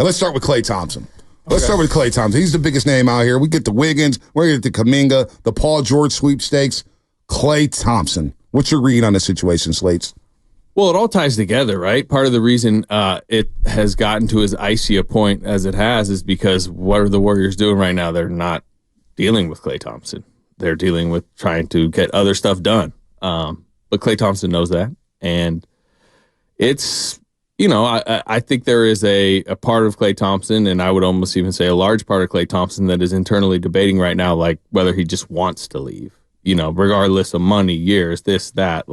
And let's start with Klay Thompson. Let's start with Klay Thompson. He's the biggest name out here. We get the Wiggins. We're going to get the Kuminga, the Paul George sweepstakes. Klay Thompson. What's your read on the situation, Slates? Well, it all ties together, right? Part of the reason it has gotten to as icy a point as it has is because what are the Warriors doing right now? They're not dealing with Klay Thompson. They're dealing with trying to get other stuff done. But Klay Thompson knows that. And it's, I think there is a part of Klay Thompson, and I would almost even say a large part of Klay Thompson that is internally debating right now, like whether he just wants to leave, regardless of money, years, this, that,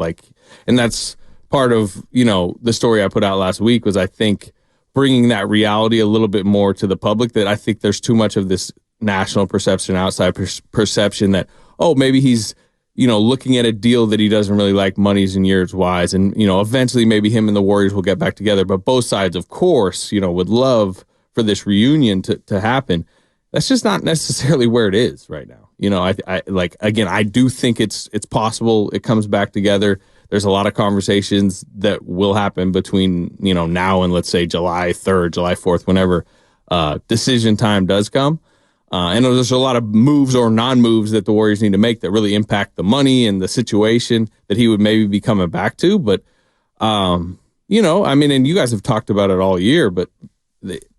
and that's part of, the story I put out last week was I think bringing that reality a little bit more to the public, that I think there's too much of this national perception, outside perception that, oh, maybe he's, looking at a deal that he doesn't really like monies and years wise. And, eventually maybe him and the Warriors will get back together. But both sides, of course, would love for this reunion to happen. That's just not necessarily where it is right now. I do think it's possible it comes back together. There's a lot of conversations that will happen between, now and let's say July 3rd, July 4th, whenever decision time does come. And there's a lot of moves or non-moves that the Warriors need to make that really impact the money and the situation that he would maybe be coming back to. But, and you guys have talked about it all year, but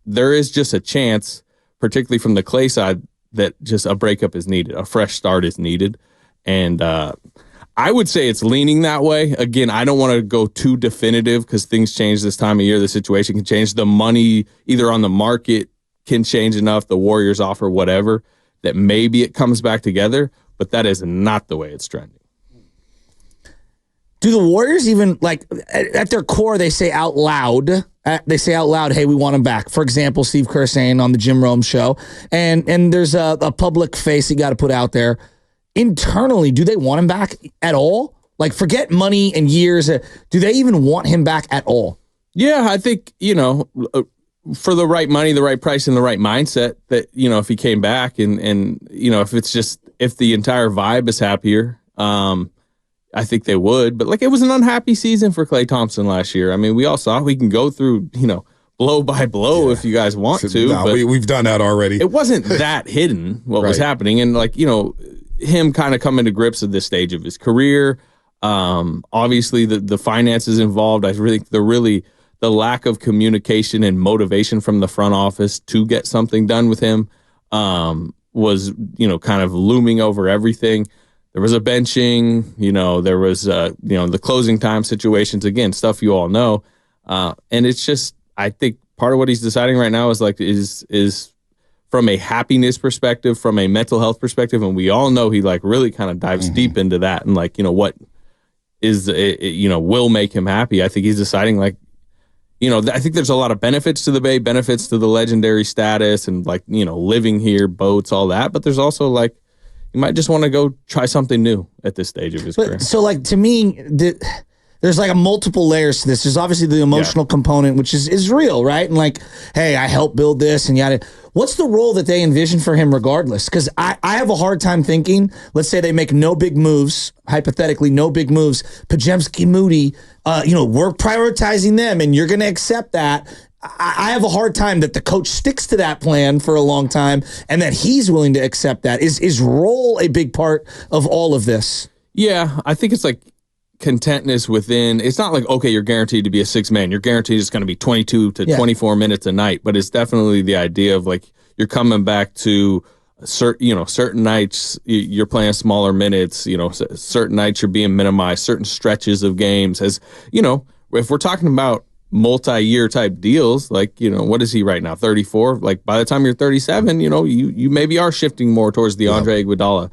there is just a chance, particularly from the Klay side, that just a breakup is needed, a fresh start is needed. And I would say it's leaning that way. Again, I don't want to go too definitive because things change this time of year. The situation can change. The money either on the market can change enough, the Warriors offer whatever, that maybe it comes back together, but that is not the way it's trending. Do the Warriors even, at their core, they say out loud, hey, we want him back. For example, Steve Kerr saying on the Jim Rome show, and there's a public face you got to put out there. Internally, do they want him back at all? Forget money and years. Do they even want him back at all? Yeah, I think, for the right money, the right price, and the right mindset that, if he came back and if the entire vibe is happier, I think they would. But it was an unhappy season for Klay Thompson last year. I mean, we all saw we can go through, blow by blow if you guys want to. No, but we've done that already. It wasn't that hidden what was happening. And him kind of coming to grips at this stage of his career. Obviously the finances involved. I really think the lack of communication and motivation from the front office to get something done with him was, kind of looming over everything. There was a benching, there was, the closing time situations, again, stuff you all know. And it's just, I think part of what he's deciding right now is from a happiness perspective, from a mental health perspective. And we all know he really kind of dives deep into that and what is, will make him happy. I think he's deciding I think there's a lot of benefits to the Bay, benefits to the legendary status and living here, boats, all that. But there's also you might just want to go try something new at this stage of his career. So to me, there's a multiple layers to this. There's obviously the emotional component, which is real, right? And hey, I helped build this and yada. What's the role that they envision for him regardless? Because I have a hard time thinking, let's say they make no big moves, hypothetically, no big moves. Podziemski, Moody, we're prioritizing them and you're going to accept that. I have a hard time that the coach sticks to that plan for a long time and that he's willing to accept that. Is role a big part of all of this? Yeah, I think it's contentness within. It's not okay, you're guaranteed to be a six man. You're guaranteed it's going to be 22 to 24 minutes a night, but it's definitely the idea of you're coming back to certain nights you're playing smaller minutes, certain nights you're being minimized, certain stretches of games. As if we're talking about multi-year type deals, what is he right now, 34? By the time you're 37, you maybe are shifting more towards the Andre Iguodala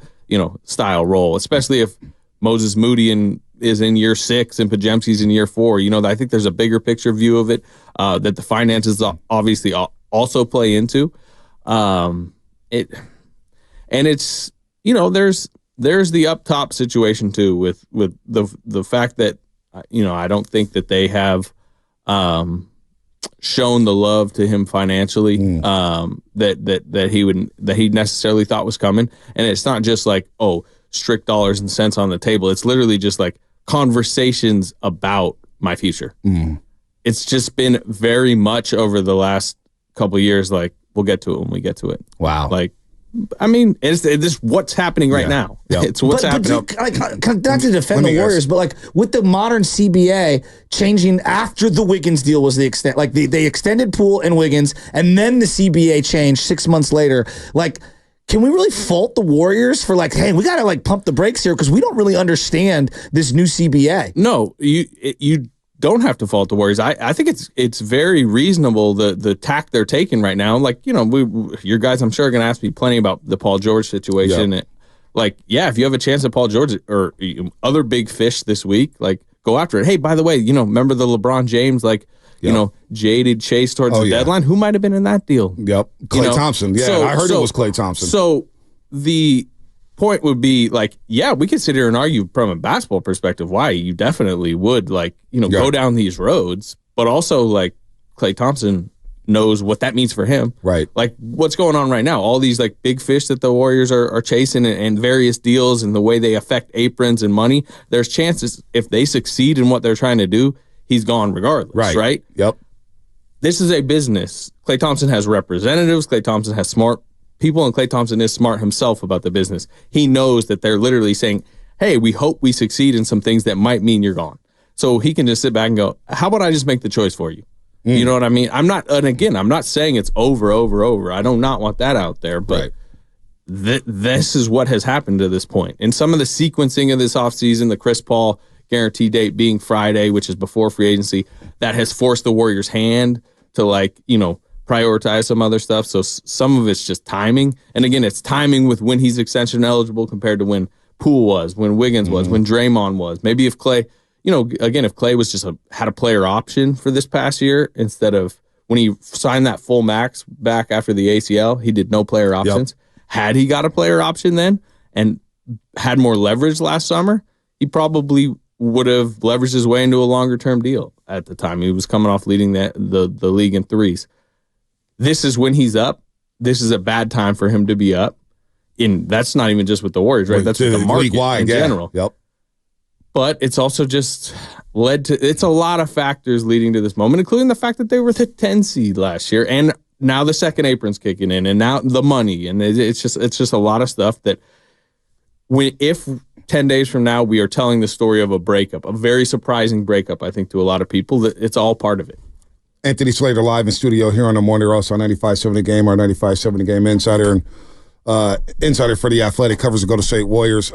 style role, especially if Moses Moody is in year 6 and Podziemski's in year 4. I think there's a bigger picture view of it that the finances obviously also play into. It's there's the up top situation too with the fact that I don't think that they have shown the love to him financially that he necessarily thought was coming. And it's not just strict dollars and cents on the table. It's literally just conversations about my future. It's just been very much over the last couple of years, like, we'll get to it when we get to it. Wow. Like, I mean, it's what's happening right now. Yep. It's what's happening. But not to defend the Warriors, but like with the modern CBA changing after the Wiggins deal was the extent, like they extended Poole and Wiggins, and then the CBA changed 6 months later. Like, can we really fault the Warriors for like, hey, we got to like pump the brakes here because we don't really understand this new CBA? No, you don't have to fault the Warriors. I think it's very reasonable the tack they're taking right now. Like, you know, your guys, I'm sure, are going to ask me plenty about the Paul George situation. Yep. Like, yeah, if you have a chance at Paul George or other big fish this week, like, go after it. Hey, by the way, you know, remember the LeBron James, like, you know, jaded chase towards the deadline? Who might have been in that deal? Yep. Klay Thompson. Yeah, I heard it was Klay Thompson. So the point would be like, yeah, we could sit here and argue from a basketball perspective why you definitely would, like, you know, go down these roads, but also like Klay Thompson knows what that means for him. Right. Like what's going on right now, all these like big fish that the Warriors are chasing and various deals and the way they affect aprons and money, there's chances if they succeed in what they're trying to do, he's gone regardless. Right. Yep. This is a business. Klay Thompson has representatives. Klay Thompson has smart people, and Klay Thompson is smart himself about the business. He knows that they're literally saying, hey, we hope we succeed in some things that might mean you're gone. So he can just sit back and go, how about I just make the choice for you? You know what I mean? I'm not saying it's over. I do not want that out there, but this is what has happened to this point. And some of the sequencing of this offseason, the Chris Paul guarantee date being Friday, which is before free agency, that has forced the Warriors' hand to, like, you know, prioritize some other stuff. So some of it's just timing. And again, it's timing with when he's extension eligible compared to when Poole was, when Wiggins was, when Draymond was. Maybe if Klay, you know, again, if Klay was just had a player option for this past year instead of when he signed that full max back after the ACL, he did no player options. Yep. Had he got a player option then and had more leverage last summer, he probably would have leveraged his way into a longer term deal at the time. He was coming off leading the league in threes. This is when he's up. This is a bad time for him to be up. That's not even just with the Warriors, right? That's with the market in general. Yep. But it's also just led to, it's a lot of factors leading to this moment, including the fact that they were the 10 seed last year, and now the second apron's kicking in, and now the money, and it's just a lot of stuff that if 10 days from now we are telling the story of a breakup, a very surprising breakup, I think, to a lot of people, that it's all part of it. Anthony Slater live in studio here on the morning, also on 95.7 The Game, our 95.7 The Game insider, and insider for The Athletic, covers the Golden State Warriors.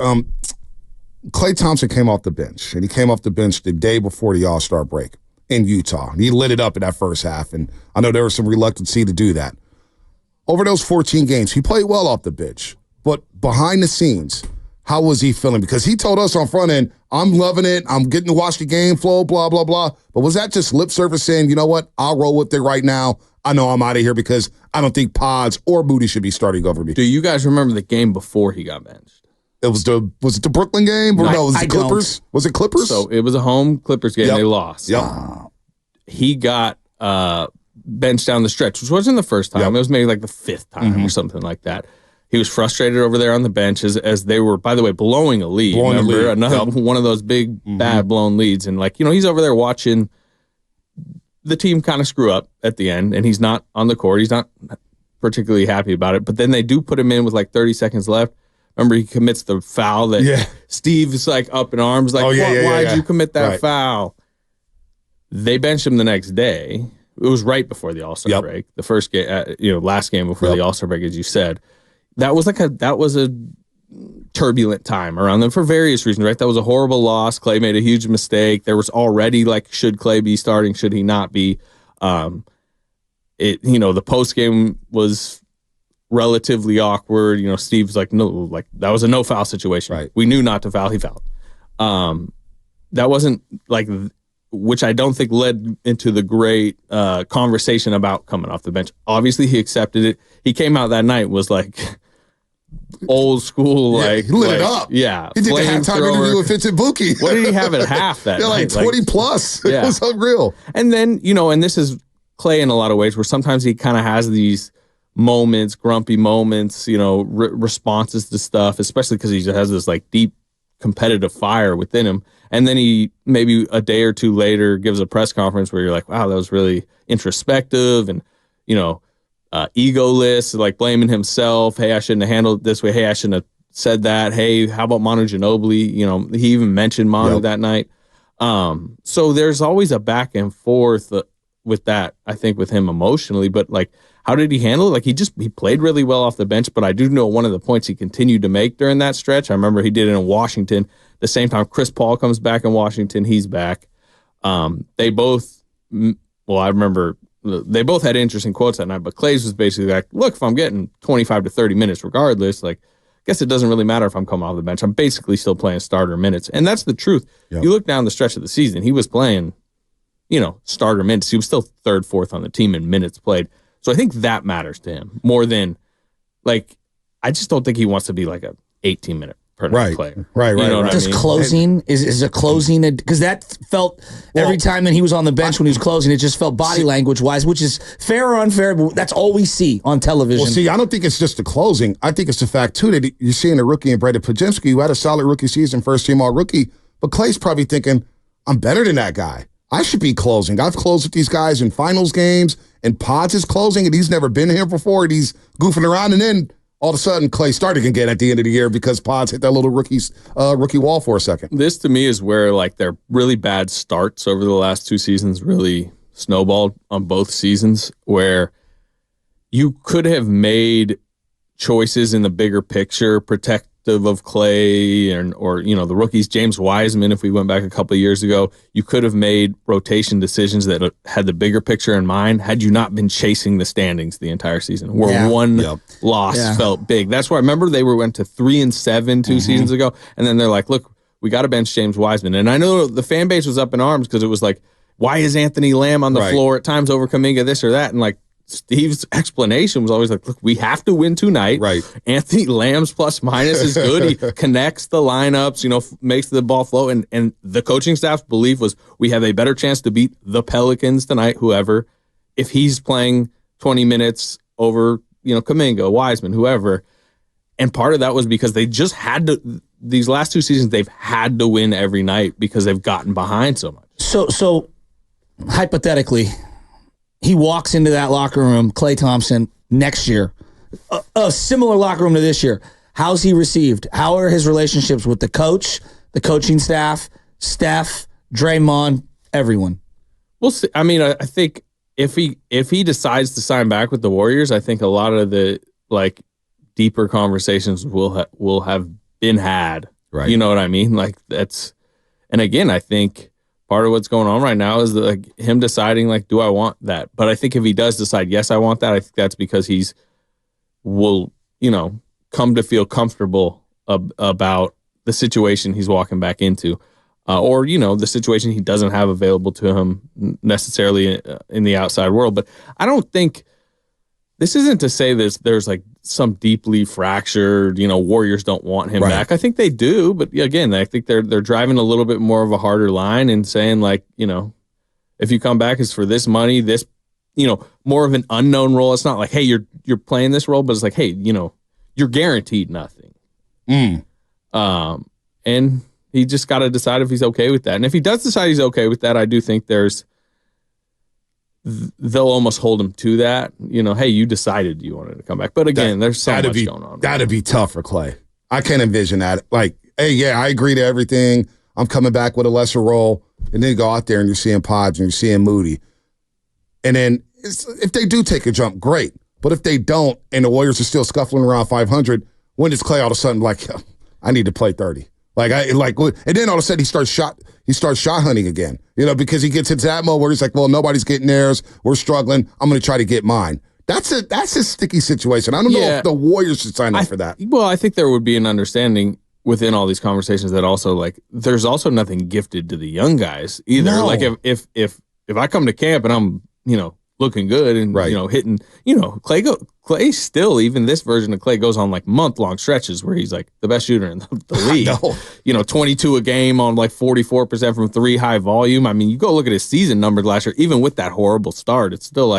Klay Thompson came off the bench, and he came off the bench the day before the All-Star break in Utah. He lit it up in that first half, and I know there was some reluctancy to do that. Over those 14 games, he played well off the bench, but behind the scenes, how was he feeling? Because he told us on front end, I'm loving it, I'm getting to watch the game flow, blah, blah, blah. But was that just lip service saying, you know what, I'll roll with it right now. I know I'm out of here because I don't think Pods or Booty should be starting over me. Do you guys remember the game before he got benched? Was it the Brooklyn game? Or no, was it Clippers? Was it Clippers? So it was a home Clippers game. Yep. They lost. Yep. He got benched down the stretch, which wasn't the first time. Yep. It was maybe like the fifth time or something like that. He was frustrated over there on the bench as they were, by the way, blowing a lead. Remember? Another one of those big, bad blown leads. And, like, you know, he's over there watching the team kind of screw up at the end, and he's not on the court. He's not particularly happy about it. But then they do put him in with like 30 seconds left. Remember, he commits the foul that Steve is like up in arms, like, why'd you commit that foul? They benched him the next day. It was right before the All-Star break. The first game, last game before the All-Star break, as you said. That was a turbulent time around them for various reasons, right? That was a horrible loss. Klay made a huge mistake. There was already like, should Klay be starting? Should he not be? The post game was relatively awkward. You know, Steve's like, no, like that was a no foul situation. Right. We knew not to foul. He fouled. That wasn't like, which I don't think led into the great conversation about coming off the bench. Obviously, he accepted it. He came out that night, was like old school, like he lit it up. Yeah, he did the halftime interview with Vincent Buki. What did he have at half that night? Like 20 plus. It was unreal. And then, and this is Klay in a lot of ways, where sometimes he kind of has these moments, grumpy moments, responses to stuff, especially because he has this like deep competitive fire within him. And then he maybe a day or two later gives a press conference where you're like, wow, that was really introspective and, egoless, like blaming himself. Hey, I shouldn't have handled it this way. Hey, I shouldn't have said that. Hey, how about Manu Ginobili? You know, he even mentioned Manu that night. So there's always a back and forth with that, I think, with him emotionally. But like, how did he handle it? Like, he played really well off the bench, but I do know one of the points he continued to make during that stretch. I remember he did it in Washington. The same time Chris Paul comes back in Washington, he's back. They both, I remember they both had interesting quotes that night, but Klay's was basically like, look, if I'm getting 25 to 30 minutes regardless, like, I guess it doesn't really matter if I'm coming off the bench. I'm basically still playing starter minutes. And that's the truth. Yep. You look down the stretch of the season, he was playing, starter minutes. He was still third, fourth on the team in minutes played. So I think that matters to him more than, like, I just don't think he wants to be like a 18-minute per night player. Right. Does closing, is a closing, because that felt every time that he was on the bench when he was closing, it just felt body language-wise, which is fair or unfair, but that's all we see on television. Well, see, I don't think it's just the closing. I think it's the fact, too, that you're seeing a rookie in Brandon Podziemski who had a solid rookie season, first-team all-rookie, but Klay's probably thinking, I'm better than that guy. I should be closing. I've closed with these guys in finals games, and Pods is closing, and he's never been here before, and he's goofing around, and then all of a sudden Klay started again at the end of the year because Pods hit that little rookie wall for a second. This, to me, is where, like, their really bad starts over the last two seasons really snowballed on both seasons, where you could have made choices in the bigger picture, protective of Klay or the rookies, James Wiseman, if we went back a couple of years ago, you could have made rotation decisions that had the bigger picture in mind had you not been chasing the standings the entire season, where one loss felt big. That's why I remember they went to 3-7 two seasons ago, and then they're like, look, we got to bench James Wiseman. And I know the fan base was up in arms because it was like, why is Anthony Lamb on the floor at times over Kuminga, this or that? And like, Steve's explanation was always like, look, we have to win tonight. Right. Anthony Lamb's plus minus is good. He connects the lineups, makes the ball flow. And the coaching staff's belief was we have a better chance to beat the Pelicans tonight, whoever, if he's playing 20 minutes over, Kuminga, Wiseman, whoever. And part of that was because they just had to, these last two seasons, they've had to win every night because they've gotten behind so much. So hypothetically, he walks into that locker room, Klay Thompson, next year, a similar locker room to this year. How's he received? How are his relationships with the coach, the coaching staff, Steph, Draymond, everyone? We'll see. I mean, I think if he decides to sign back with the Warriors, I think a lot of the deeper conversations will have been had. Right. You know what I mean? Like that's, and again, I think part of what's going on right now is him deciding, do I want that? But I think if he does decide, yes, I want that, I think that's because will come to feel comfortable about the situation he's walking back into. Or the situation he doesn't have available to him necessarily in the outside world. But I don't think, this isn't to say there's some deeply fractured, Warriors don't want him back. I think they do, but again, I think they're driving a little bit more of a harder line and saying if you come back, it's for this money, this, more of an unknown role. It's not like, hey, you're playing this role, but it's like, hey, you're guaranteed nothing. And he just got to decide if he's okay with that. And if he does decide he's okay with that, I do think they'll almost hold him to that. Hey, you decided you wanted to come back. But again, there's so much going on. That'd be tough for Klay. I can't envision that. Like, hey, yeah, I agree to everything. I'm coming back with a lesser role. And then you go out there and you're seeing Pods and you're seeing Moody. And then if they do take a jump, great. But if they don't and the Warriors are still scuffling around 500, when does Klay all of a sudden I need to play 30? And then all of a sudden he starts shot hunting again, because he gets into that mode where he's like, well, nobody's getting theirs. We're struggling. I'm going to try to get mine. That's a sticky situation. I don't know if the Warriors should sign up for that. Well, I think there would be an understanding within all these conversations that also there's also nothing gifted to the young guys either. No. Like if I come to camp and I'm, looking good and, hitting, Klay still, even this version of Klay goes on month-long stretches where he's the best shooter in the league. 22 a game on 44% from three, high volume. I mean, you go look at his season numbers last year, even with that horrible start, it's still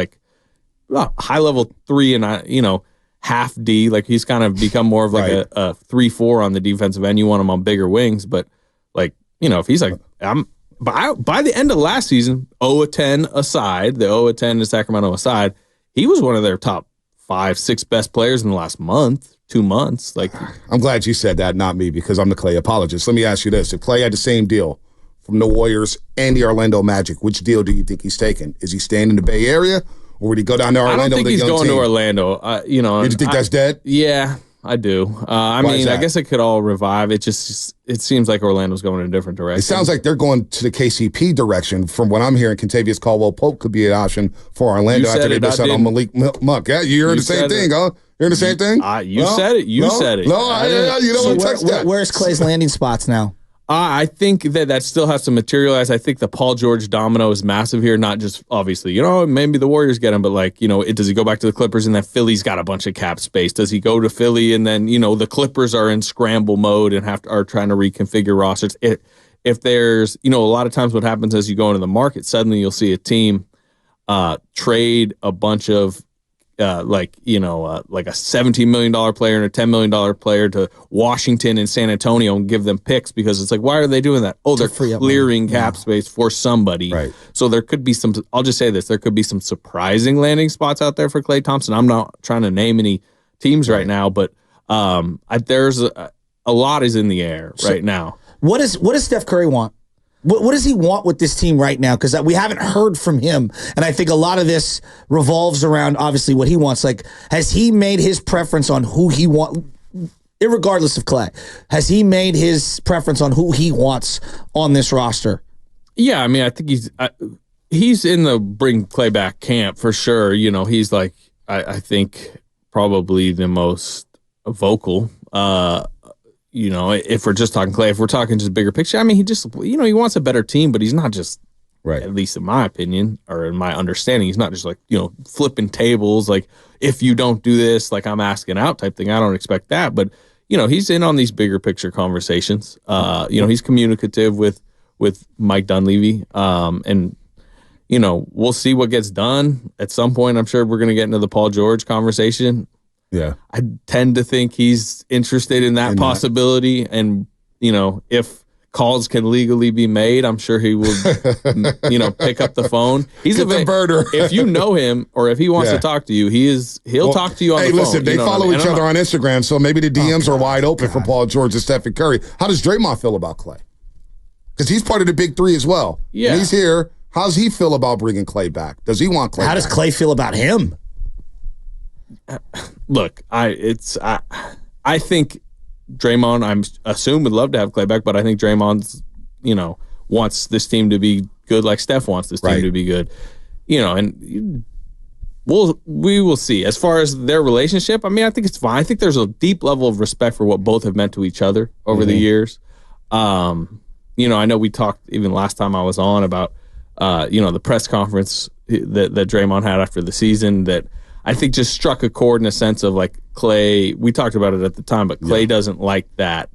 high level three and, half D. He's kind of become more of a 3-4 on the defensive end. You want him on bigger wings, but if he's by the end of last season, 0-10 aside, the 0-10 to Sacramento aside, he was one of their top 5, 6 best players in the last month, 2 months. Like, I'm glad you said that, not me, because I'm the Klay apologist. Let me ask you this. If Klay had the same deal from the Warriors and the Orlando Magic, which deal do you think he's taking? Is he staying in the Bay Area, or would he go down to Orlando? I don't think he's going team? to Orlando. You think that's dead? Yeah, I do. I mean, I guess it could all revive. It seems like Orlando's going in a different direction. It sounds like they're going to the KCP direction. From what I'm hearing, Contavious Caldwell-Pope could be an option for Orlando after they miss out on Malik Monk. Yeah, you heard the same thing, huh? You heard the same thing? You said it. You said it. No, you don't want to touch that. Where's Klay's landing spots now? I think that still has to materialize. I think the Paul George domino is massive here, not just obviously, maybe the Warriors get him, but like, does he go back to the Clippers and then Philly's got a bunch of cap space? Does he go to Philly and then, the Clippers are in scramble mode and are trying to reconfigure rosters? If there's, a lot of times what happens as you go into the market, suddenly you'll see a team trade a bunch of like a $17 million player and a $10 million player to Washington and San Antonio and give them picks because it's like, why are they doing that? Oh, they're clearing cap space for somebody. Right. So there could be I'll just say this, there could be some surprising landing spots out there for Klay Thompson. I'm not trying to name any teams right now, but there's a lot is in the air right now. What does Steph Curry want? What does he want with this team right now? Because we haven't heard from him. And I think a lot of this revolves around, obviously, what he wants. Like, has he made his preference on who he wants, irregardless of Klay? Has he made his preference on who he wants on this roster? Yeah, I mean, I think he's in the bring Klay back camp for sure. He's like, I think, probably the most vocal. If we're just talking Klay, if we're talking just bigger picture, I mean, he just, he wants a better team, but he's not just, right. At least in my opinion, or in my understanding, he's not just like, flipping tables, like, if you don't do this, like, I'm asking out type thing. I don't expect that, but, he's in on these bigger picture conversations. He's communicative with Mike Dunleavy, and, we'll see what gets done. At some point, I'm sure we're going to get into the Paul George conversation. Yeah, I tend to think he's interested in that possibility, and if calls can legally be made, I'm sure he will, pick up the phone. He's a birder. If you know him, or if he wants to talk to you, he'll talk to you on the phone. Hey, listen, they follow each other on Instagram, so maybe the DMs are wide open for Paul George and Stephen Curry. How does Draymond feel about Klay? Because he's part of the big three as well. Yeah, and he's here. How does he feel about bringing Klay back? Does he want Klay back? How does Klay feel about him? Look, I think Draymond, I assume, would love to have Klay back, but I think Draymond's, wants this team to be good like Steph wants this team to be good. And we will see. As far as their relationship, I mean, I think it's fine. I think there's a deep level of respect for what both have meant to each other over the years. I know we talked even last time I was on about, the press conference that Draymond had after the season that I think just struck a chord in a sense of like Klay, we talked about it at the time, but Klay doesn't like that,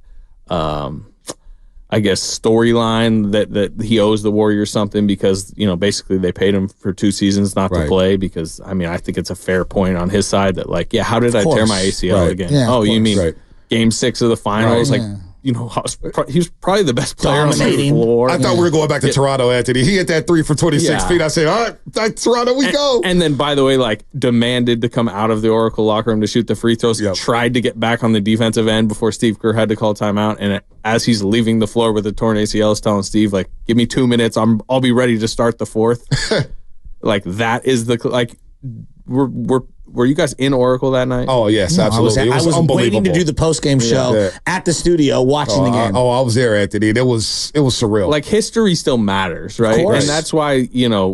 I guess, storyline that he owes the Warriors something because, basically they paid him for 2 seasons not to play because, I mean, I think it's a fair point on his side that like, how did I tear my ACL again? Yeah, oh, you mean Game 6 of the finals? Like, he was probably the best player on the floor. I thought we were going back to Toronto, Anthony. He hit that 3 from 26 feet. I said, all right, Toronto, we go. And then, by the way, like, demanded to come out of the Oracle locker room to shoot the free throws. Tried to get back on the defensive end before Steve Kerr had to call timeout. And as he's leaving the floor with a torn ACL, is telling Steve, like, give me 2 minutes. I'll be ready to start the fourth. Like, that is were you guys in Oracle that night? Oh, yes, absolutely. I was waiting to do the post-game show at the studio watching the game. I was there, Anthony. It was surreal. Like, history still matters, right? And that's why,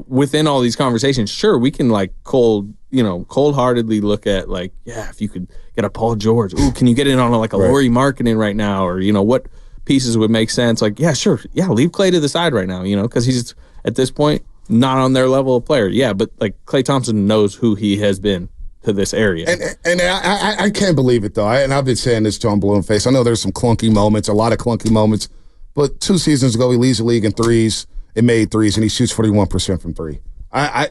within all these conversations, sure, we can like cold-heartedly look at like, if you could get a Paul George, can you get in on like a Lauri Markkanen right now? Or, what pieces would make sense? Like, sure. Yeah, leave Klay to the side right now, because he's at this point not on their level of player. Yeah, but like Klay Thompson knows who he has been to this area. And I can't believe it, though. And I've been saying this to him, blue in face. I know there's some clunky moments, a lot of clunky moments, but 2 seasons ago, he leads the league in threes, and made threes, and he shoots 41% from 3. I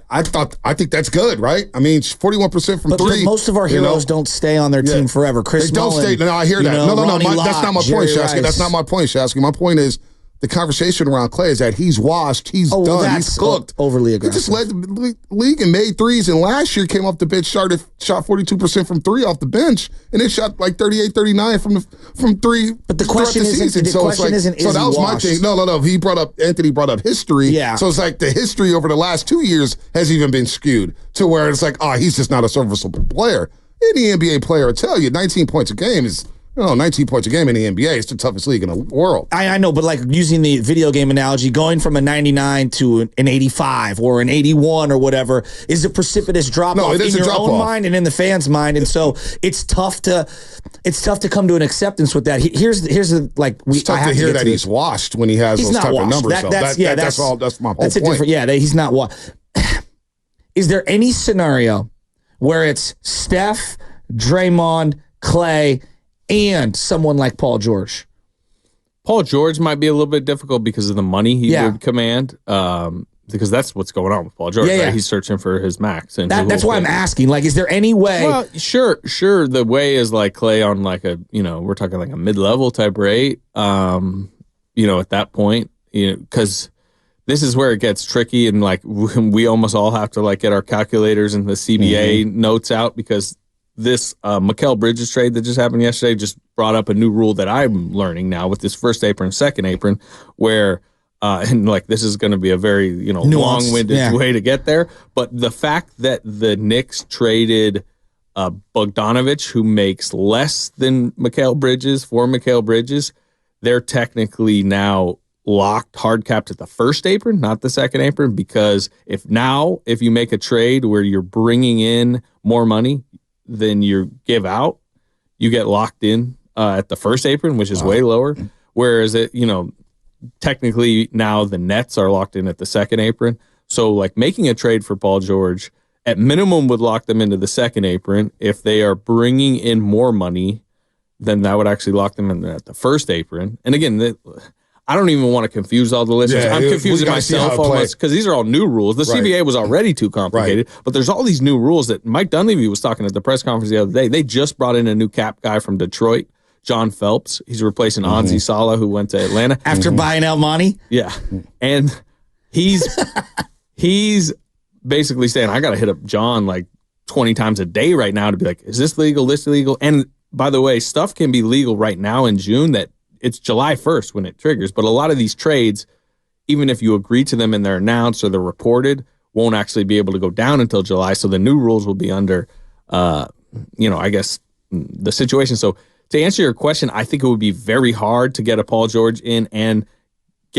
think that's good, right? I mean, 41% from 3. But most of our heroes don't stay on their team forever. Chris They don't Mullen, stay. No, I hear that. No, Ronnie Lott, that's not my point, Shasky. That's not my point, Shasky. My point is, the conversation around Klay is that he's washed, he's done, he's cooked. Overly He aggressive. just led the league and made threes, and last year came off the bench, shot 42% from three off the bench, and then shot like 38, 39 from three. But the question isn't, that was my thing. No. Anthony brought up history. Yeah. So it's like the history over the last 2 years has even been skewed to where it's like, he's just not a serviceable player. Any NBA player will tell you 19 points a game is 19 points a game in the NBA is the toughest league in the world. I know, but like using the video game analogy, going from a 99 to an 85 or an 81 or whatever is a precipitous drop off in your own mind and in the fans' mind, and so it's tough to come to an acceptance with that. It's tough to hear that he's washed when he has those type of numbers. That's my whole point. He's not washed. Is there any scenario where it's Steph, Draymond, Klay, and someone like Paul George? Paul George might be a little bit difficult because of the money he would command. Because that's what's going on with Paul George. Right? He's searching for his max. And that's why I'm asking. Like, is there any way? Well, sure. The way is like Klay on like a, we're talking like a mid-level type rate. At that point, because this is where it gets tricky, and like we almost all have to like get our calculators and the CBA notes out, because this Mikal Bridges trade that just happened yesterday just brought up a new rule that I'm learning now with this first apron, second apron, where and like this is going to be a very long-winded way to get there. But the fact that the Knicks traded Bogdanovich, who makes less than Mikal Bridges, for Mikal Bridges, they're technically now locked, hard capped at the first apron, not the second apron, because if you make a trade where you're bringing in more money than you give out, you get locked in at the first apron, which is way lower. Whereas technically now the Nets are locked in at the second apron. So like making a trade for Paul George at minimum would lock them into the second apron. If they are bringing in more money, then that would actually lock them in at the first apron. And again, I don't even want to confuse all the listeners. I'm confusing myself almost because these are all new rules. The CBA was already too complicated, but there's all these new rules that Mike Dunleavy was talking at the press conference the other day. They just brought in a new cap guy from Detroit, John Phelps. He's replacing Anzi Salah, who went to Atlanta. After buying out Monty? Yeah. And he's basically saying, I got to hit up John like 20 times a day right now to be like, is this legal, this illegal? And by the way, stuff can be legal right now in June that it's July 1st when it triggers. But a lot of these trades, even if you agree to them and they're announced or they're reported, won't actually be able to go down until July. So the new rules will be under, I guess, the situation. So to answer your question, I think it would be very hard to get a Paul George in and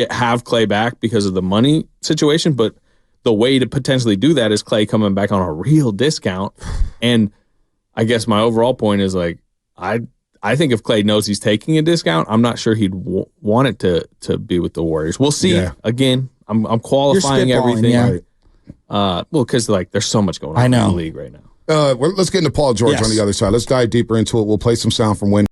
have Klay back because of the money situation. But the way to potentially do that is Klay coming back on a real discount. And I guess my overall point is like, I think if Klay knows he's taking a discount, I'm not sure he'd want it to be with the Warriors. We'll see. Yeah. Again, I'm qualifying everything. Yeah. Because like there's so much going on in the league right now. Let's get into Paul George on the other side. Let's dive deeper into it. We'll play some sound from when